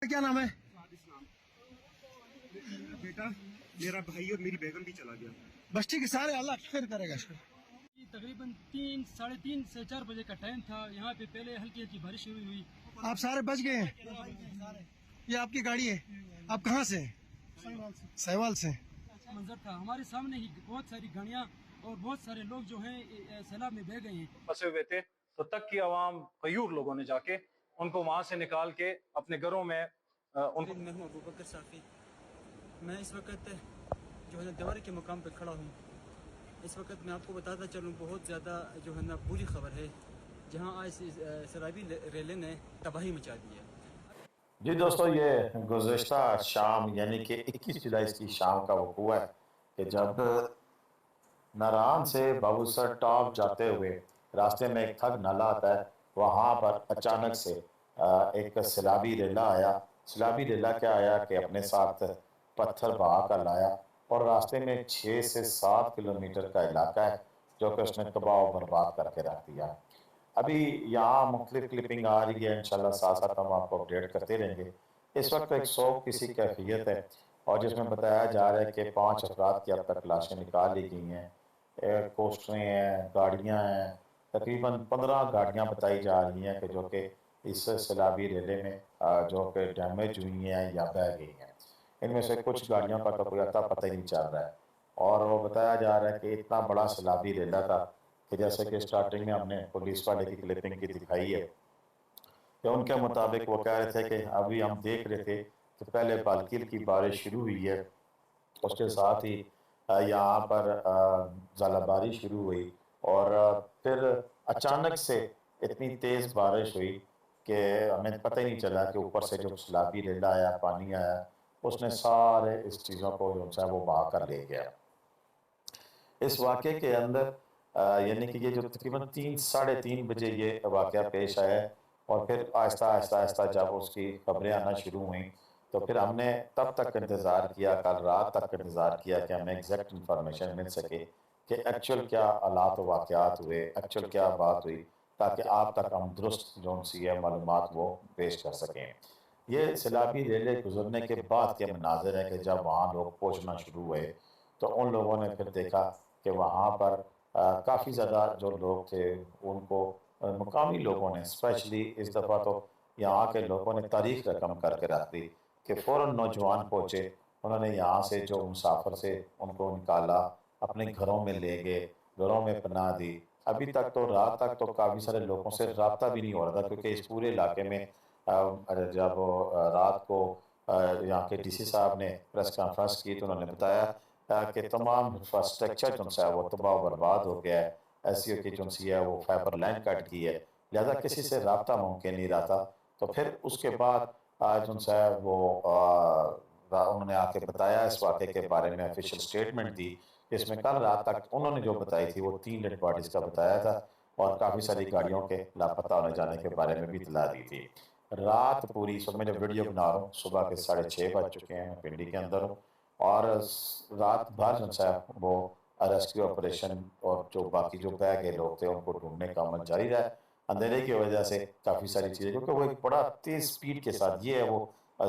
क्या नाम है? बेटा, मेरा भाई और मेरी बेगम भी चला गया। बस ठीक है, सारे अल्लाह खैर करेगा इसको। तकरीबन 3, साढ़े 3 से 4 बजे का टाइम था। यहाँ पे पहले हल्की हल्की बारिश शुरू हुई। आप सारे बच गए हैं? ये आपकी गाड़ी है? आप कहाँ से हैं? सहवाल से। मंजर था हमारे सामने ही, बहुत सारी गाड़ियाँ और बहुत सारे लोग जो हैं सैलाब में बह गए हैं। फंसे हुए थे तो तक की आवाम गयूर लोगों ने जाके उनको वहां से निकाल के अपने घरों में उनको। मैं हूँ अबू बकर साफी। मैं इस वक्त जो है ना देवर के मुकाम पे खड़ा हूँ। इस वक्त मैं आपको बताता चलूँ, बहुत ज़्यादा जो है ना बुरी खबर है, जहाँ आज सैलाबी रेले ने तबाही मचा दी है। जी दोस्तों, ये गुज़श्ता शाम यानी कि 21 जुलाई की शाम का वक़ूआ है कि जब नारान से बाबूसर टॉप जाते हुए रास्ते में एक थग नाला आता है, वहाँ पर अचानक से एक सैलाबी रेला आया। सैलाबी रेला क्या आया कि अपने साथ पत्थर बहा कर लाया और रास्ते में 6 से 7 किलोमीटर का इलाका है जो कि उसने तबाह और बर्बाद करके रख दिया। अभी यहाँ मुख्तलिफ क्लिपिंग आ रही है, इंशाल्लाह साथ साथ हम आपको अपडेट करते रहेंगे। इस वक्त एक शौक किसी कैफियत है और जिसमें बताया जा रहा है कि 5 अफराद की अब तक लाशें निकाल ली गई हैं। कोस्टरें हैं, गाड़ियाँ हैं, तकरीबन 15 गाड़ियाँ बताई जा रही हैं कि जो कि इस सैलाबी रेले में जो कि डैमेज हुई हैं या बह गई हैं। इनमें से कुछ गाड़ियों का तो कोई अता पता ही नहीं चल रहा है और वो बताया जा रहा है कि इतना बड़ा सैलाबी रेला था कि जैसे कि स्टार्टिंग में हमने पुलिस वाले की क्लिपिंग की दिखाई है कि उनके मुताबिक वो कह रहे थे कि अभी हम देख रहे थे कि पहले बालकिल की बारिश शुरू हुई है, उसके साथ ही यहाँ पर ज़ालाबारी शुरू हुई और फिर अचानक से इतनी तेज़ बारिश हुई कि हमें पता ही नहीं चला कि ऊपर से जो सैलाबी रेला आया, पानी आया, उसने सारे इस चीज़ों को जो है वो बहा कर ले गया। इस वाक़े के अंदर यानी कि ये जो तकरीबन 3 साढ़े 3 बजे ये वाक़या पेश आया और फिर आहिस्ता आहिस्ता आहिस्ता जब उसकी खबरें आना शुरू हुई तो फिर हमने तब तक इंतज़ार किया, कल रात तक इंतज़ार किया कि हमें एग्जैक्ट इन्फॉर्मेशन मिल सके कि एक्चुअल क्या हालात वाक़यात हुए, एक्चुअल क्या बात हुई, ताकि आप तक हम दुरुस्त जो सी है मालूमात वो पेश कर सकें। ये सैलाबी रेले गुजरने के बाद के मनाज़र हैं कि जब वहाँ लोग पहुँचना शुरू हुए तो उन लोगों ने फिर देखा कि वहाँ पर काफ़ी ज़्यादा जो लोग थे उनको मुकामी लोगों ने स्पेशली इस दफ़ा तो यहाँ के लोगों ने तारीख रकम करके रख दी कि फ़ौरन नौजवान पहुँचे, उन्होंने यहाँ से जो मुसाफिर से उनको निकाला, अपने घरों में ले गए, घरों में पनाह दी। अभी तक तो रात तक तो काफ़ी सारे लोगों से रब्ता भी नहीं हो रहा था क्योंकि इस पूरे इलाके में जब रात को यहाँ के डीसी साहब ने प्रेस कॉन्फ्रेंस की तो उन्होंने बताया कि तमाम इंफ्रास्ट्रक्चर जो है वो तबाह बर्बाद हो गया है। एससीओ की जो है वो फाइबर लाइन कट की है, लिहाजा किसी से रब्ता मुमकिन नहीं रहा था। तो फिर उसके बाद जो है वो उन्होंने आके बताया इस वाक़े के बारे में, ऑफिशियल स्टेटमेंट दी जिसमें कल रात तक उन्होंने जो बताई थी वो 3 डेड बॉडीज़ का बताया था और काफ़ी सारी गाड़ियों के लापता होने जाने के बारे में भी इतला दी थी। रात पूरी इस वक्त मैं जब वीडियो बना रहा हूँ सुबह के 6:30 बज चुके हैं, मैं पिंडी के अंदर हूँ और रात भर जो है वो रेस्क्यू ऑपरेशन और जो बाकी जो बह गए लोग थे उनको ढूंढने का अमल जारी रहा है। अंधेरे की वजह से काफ़ी सारी चीज़ें, क्योंकि वो एक बड़ा तेज़ स्पीड के साथ ये है वो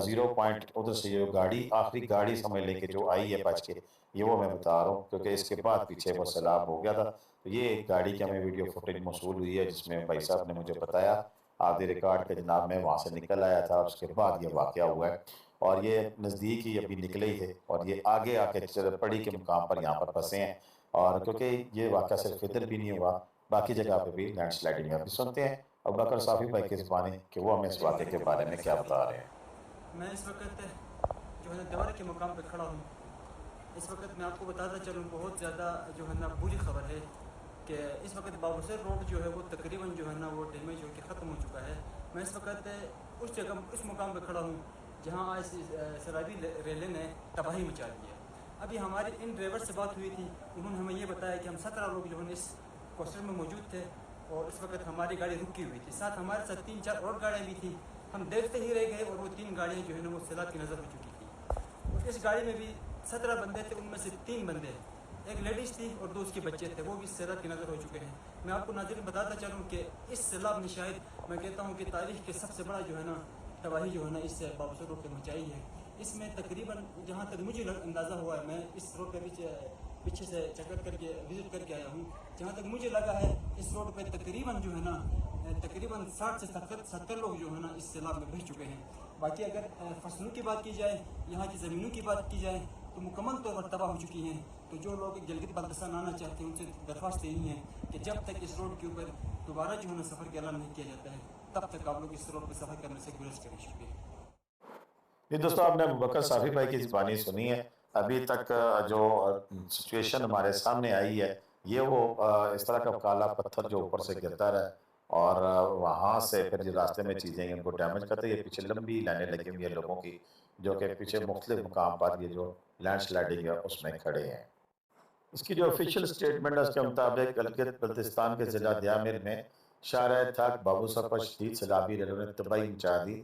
0 पॉइंट उधर से जो गाड़ी आखिरी गाड़ी समझ लेके जो आई है बच के, ये वो मैं बता रहा हूँ क्योंकि इसके बाद पीछे वो सैलाब हो गया था। तो ये एक गाड़ी की हमें वीडियो फुटेज मौसूल हुई है जिसमें भाई साहब ने मुझे बताया आधे रिकॉर्ड के जनाब में वहाँ से निकल आया था, उसके बाद ये वाक़या हुआ है और ये नज़दीक ही अभी निकले ही थे और ये आगे आके पड़ी के मुकाम पर यहाँ पर फंसे हैं और क्योंकि ये वाक़या सिर्फ इधर भी नहीं हुआ, बाकी जगह पे भी लैंड स्लाइडिंग है। अभी सुनते हैं अबू बकर साफी भाई की ज़बानी कि वो हमें इस वाक़े के बारे में क्या बता रहे हैं। मैं इस वक्त जो है देवर के मुकाम पे खड़ा हूँ। इस वक्त मैं आपको बताता चलूँ, बहुत ज़्यादा जो है ना बुरी खबर है कि इस वक्त बाबूसर रोड जो है वो तकरीबन जो है ना वो डैमेज होकर ख़त्म हो चुका है। मैं इस वक्त उस जगह उस मुकाम पे खड़ा हूँ जहाँ आज सैलाबी रेले ने तबाही मचा दी है। अभी हमारी इन ड्राइवर से बात हुई थी, उन्होंने हमें ये बताया कि हम 17 लोग जो है इस कोस्टर में मौजूद थे और इस वक्त हमारी गाड़ी रुकी हुई थी, साथ हमारे साथ 3-4 और गाड़ियाँ भी थी। हम देखते ही रह गए और वो 3 गाड़ियाँ जो है ना वो सैलाब की नज़र हो चुकी थी और इस गाड़ी में भी 17 बंदे थे, उनमें से 3 बंदे, एक लेडीज़ थी और 2 उसके बच्चे थे, वो भी सैलाब की नज़र हो चुके हैं। मैं आपको नाज़रीन बताता चलूँ कि इस सैलाब ने शायद मैं कहता हूँ कि तारीख़ के सबसे बड़ा जो है ना तबाही जो है ना इस बाबूसर रोड पे मचाई है। इसमें तकरीबन जहाँ तक मुझे अंदाज़ा हुआ है, मैं इस रोड पे पीछे से चक्कर करके विज़िट करके आया हूँ, जहाँ तक मुझे लगा है इस रोड पे तकरीबन जो है ना तकरीबन 60 से 70 लोग जो है ना इस सैलाब में बह चुके हैं। बाकी अगर फसलों की बात की जाए, यहाँ की ज़मीनों की बात की जाए तो मुकम्मल तौर पर तबाह हो चुकी हैं। तो जो लोग गिलगित बाल्टिस्तान आना चाहते हैं उनसे दरख्वास्त यही है कि जब तक इस रोड के ऊपर दोबारा जो है ना सफ़र का ऐलान नहीं किया जाता है तब तक आप लोग इस रोड पर सफ़र करने से गुरेज करें। शुक्रिया। ये दोस्तों, आपने अबू बकर साफी भाई की ज़बानी सुनी है। अभी तक जो सिचुएशन हमारे सामने आई है, ये वो इस तरह का काला पत्थर जो ऊपर से गिरता रहा और वहाँ से फिर जो रास्ते में चीज़ें उनको डैमेज करते हैं। ये पीछे लंबी लाइनें लगी हुई है लोगों की, जो कि पीछे मुख्तलिफ मुकाम पर ये जो लैंड स्लाइडिंग है उसमें खड़े हैं। इसकी जो ऑफिशियल स्टेटमेंट है उसके मुताबिक गिलगित बल्तिस्तान के ज़िला दियामिर में शाहराह थक बाबूसर पर शदीद सैलाबी लहरों ने तबाही मचा दी,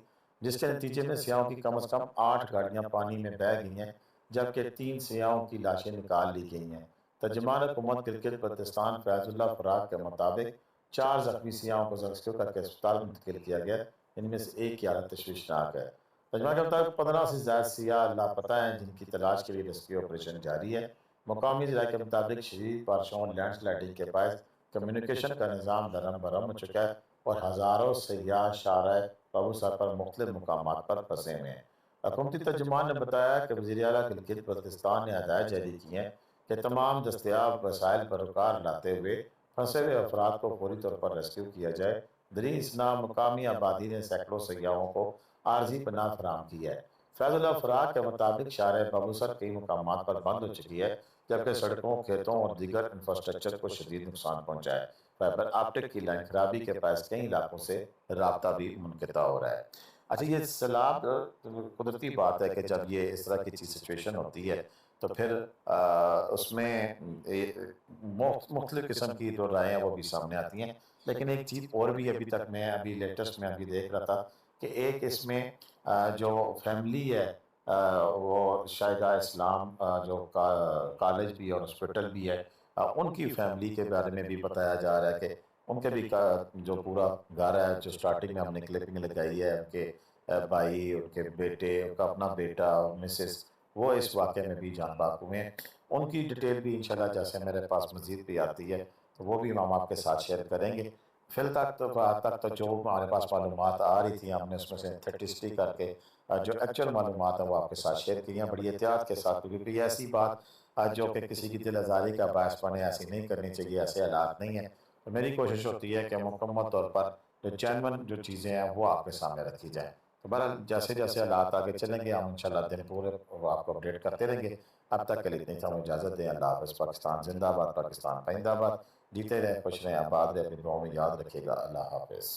जिसके नतीजे में सियाहों की कम से कम 8 गाड़ियाँ पानी में बह गई हैं, जबकि 3 सियाहों की लाशें निकाल ली गई हैं। तर्जुमान हुकूमत गिलगित बल्तिस्तान फैजुल्लाह फराग के मुताबिक 4 ज़ख्मी सियाहों को रेस्क्यू करके अस्पताल मुंतकिल किया गया, इनमें से एक की हालत तशवीशनाक है। तर्जुमान के मुताबिक 15 से ज़्यादा सियाह लापता हैं, जिनकी तलाश के लिए रेस्क्यू ऑपरेशन जारी है। मुकामी ज़िला के मुताबिक शदीद बारिशों और लैंड स्लाइडिंग के बायस कम्युनिकेशन का निज़ाम दरम बरम हो चुका है और हज़ारों सयाह शाहराह बाबूसर पर मुख्तलिफ मुकामात पर फंसे हुए हैं। हुकूमती तर्जुमान ने बताया कि वज़ीर आला गिलगित बल्तिस्तान ने हदायत जारी की हैं कि तमाम दस्तयाब वसाइल बरकरार लाते हुए फंसे हुए अफराद को फौरी तौर पर रेस्क्यू किया जाए। दरीसना मुकामी आबादी ने सैकड़ों सयाहों को आर्जी पनाह फराहम की है। फैजुल्लाह फराग के मुताबिक शाहराह बाबूसर कई मुकामात पर बंद हो चुकी है, जबकि सड़कों, खेतों और दीगर इंफ्रास्ट्रक्चर को शदीद नुकसान पहुंचा है। फाइबर ऑप्टिक की लाइन खराबी के पास कई इलाकों से राब्ता भी मुनक़ता हो रहा है। अच्छा, ये सैलाब कुदरती बात है कि जब ये इस तरह की सिचुएशन होती है तो फिर उसमें मुख्तलिफ किस्म की जो राय हैं वो भी सामने आती हैं। लेकिन एक चीज़ और भी अभी तक मैं अभी लेटेस्ट में अभी देख रहा था कि एक इसमें जो फैमिली है वो शायदा इस्लाम जो कॉलेज भी और हॉस्पिटल भी है, उनकी फैमिली के बारे में भी बताया जा रहा है कि उनके भी जो पूरा घर है, जो स्टार्टिंग में हमने क्लिपिंग लगाई है, उनके भाई, उनके बेटे, उनका अपना बेटा, मिसेस, वो इस वाक़े में भी जान बाक हुए हैं। उनकी डिटेल भी इंशाल्लाह जैसे मेरे पास मज़ीद भी आती है तो वो भी हम आपके साथ शेयर करेंगे। फिल तक तो जो हमारे पास मालूमात आ रही थी हमने उसमें से 30 करके जो एक्चुअल मालूमात है वो आपके साथ शेयर की हैं बड़ी एहतियात के साथ, क्योंकि ऐसी बात जो कि किसी की दिल आज़ारी का बायस बने, ऐसी नहीं करनी चाहिए, ऐसे हालात नहीं हैं। तो मेरी कोशिश होती है कि मुकम्मल तौर पर जो जेन्युइन जो चीज़ें हैं वो आपके सामने रखी जाएँ। तो बहरहाल जैसे जैसे हालात आगे चलेंगे हम इंशाल्लाह दिन पूरे आपको अपडेट करते रहेंगे। अब तक के लिए इतनी तो इजाज़त दें। अल्लाह हाफ़िज़। पाकिस्तान जिंदाबाद, पाकिस्तान जिंदाबाद। जीते रहें, खुश रहें, आबाद रहें, अपनी दुआओं में याद रखिएगा। अल्लाह हाफ़िज़।